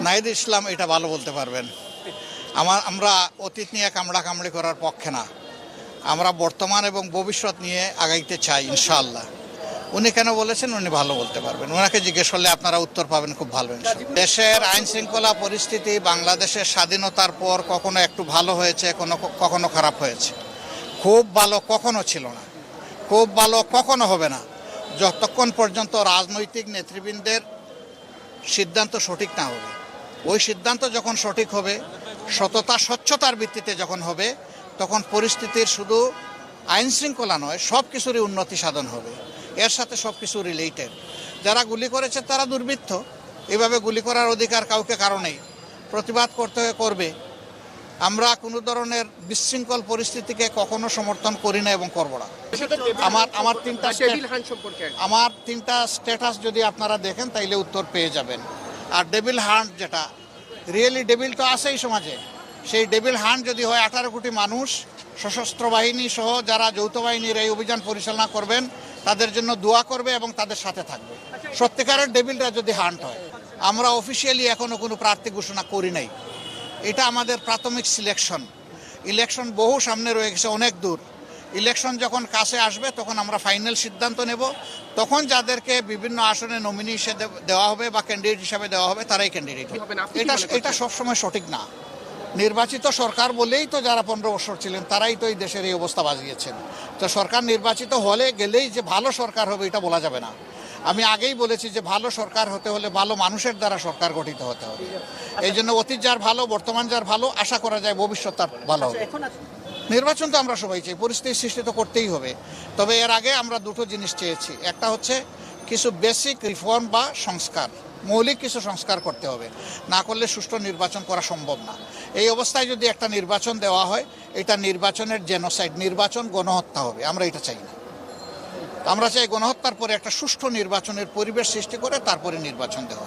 নাহিদ ইসলাম এটা ভালো বলতে পারবেন। আমরা অতীত নিয়ে কামড়াকামড়ি করার পক্ষে না, আমরা বর্তমান এবং ভবিষ্যৎ নিয়ে আগাইতে চাই ইনশাআল্লাহ। উনি কেন বলেছেন উনি ভালো বলতে পারবেন, ওনাকে জিজ্ঞেস করলে আপনারা উত্তর পাবেন খুব ভালো। দেশের আইন শৃঙ্খলা পরিস্থিতি বাংলাদেশের স্বাধীনতার পর কখনো একটু ভালো হয়েছে, কখনো খারাপ হয়েছে। খুব ভালো কখনো ছিল না, খুব ভালো কখনো হবে না, যতক্ষণ পর্যন্ত রাজনৈতিক নেতৃবৃন্দের সিদ্ধান্ত সঠিক না হবে। ওই সিদ্ধান্ত যখন সঠিক হবে, সততা স্বচ্ছতার ভিত্তিতে যখন হবে, তখন পরিস্থিতির শুধু আইন শৃঙ্খলা নয়, সব কিছুরই উন্নতি সাধন হবে। এর সাথে সব কিছু রিলেটেড। যারা গুলি করেছে তারা দুর্বৃত্ত, এভাবে গুলি করার অধিকার কাউকে কারণেই প্রতিবাদ করবে। আমরা কোনো ধরনের বিশৃঙ্খল পরিস্থিতিকে কখনো সমর্থন করি না এবং করব না। আমার তিনটা স্ট্যাটাস যদি আপনারা দেখেন তাইলে উত্তর পেয়ে যাবেন। আর ডেভিল হান্ট, যেটা রিয়েলি ডেভিল তো আছেই সমাজে, সেই ডেভিল হান্ট যদি হয় 18 কোটি মানুষ সশস্ত্র বাহিনী সহ যারা যৌথ বাহিনীর এই অভিযান পরিচালনা করবেন তাদের জন্য দোয়া করবে এবং তাদের সাথে থাকবে। সত্যিকারের ডেভিলরা যদি হান্ট হয়। আমরা অফিসিয়ালি এখনো কোনো প্রার্থী ঘোষণা করি নাই, এটা আমাদের প্রাথমিক সিলেকশন। ইলেকশন বহু সামনে রয়ে গেছে, অনেক দূর। ইলেকশন যখন কাছে আসবে তখন আমরা ফাইনাল সিদ্ধান্ত নেব। তখন যাদেরকে বিভিন্ন আসনে নমিনি হিসেবে দেওয়া হবে বা ক্যান্ডিডেট হিসাবে দেওয়া হবে তারাই ক্যান্ডিডেট হবে। এটা সবসময় সঠিক না। নির্বাচিত সরকার বলেই তো যারা 15 বছর ছিলেন তারাই তো এই দেশের এই অবস্থা বাজিয়েছেন। তো সরকার নির্বাচিত হলে গেলেই যে ভালো সরকার হবে এটা বলা যাবে না। আমি আগেই বলেছি যে ভালো সরকার হতে হলে ভালো মানুষের দ্বারা সরকার গঠিত হতে হবে। এই জন্য অতীত যার ভালো, বর্তমান যার ভালো, আশা করা যায় ভবিষ্যৎ তার ভালো হবে। নির্বাচন তো আমরা সবাই চাই, পরিস্থিতি সৃষ্টি তো করতেই হবে। তবে এর আগে আমরা দুটো জিনিস চেয়েছি। একটা হচ্ছে কিছু বেসিক রিফর্ম বা সংস্কার, মৌলিক কিছু সংস্কার করতে হবে, না করলে সুষ্ঠু নির্বাচন করা সম্ভব না। এই অবস্থায় যদি একটা নির্বাচন দেওয়া হয়, এটা নির্বাচনের জেনোসাইড, নির্বাচন গণহত্যা হবে। আমরা এটা চাই না। আমরা চাই গণহত্যার পরে একটা সুষ্ঠু নির্বাচনের পরিবেশ সৃষ্টি করে তারপরে নির্বাচন দেওয়া।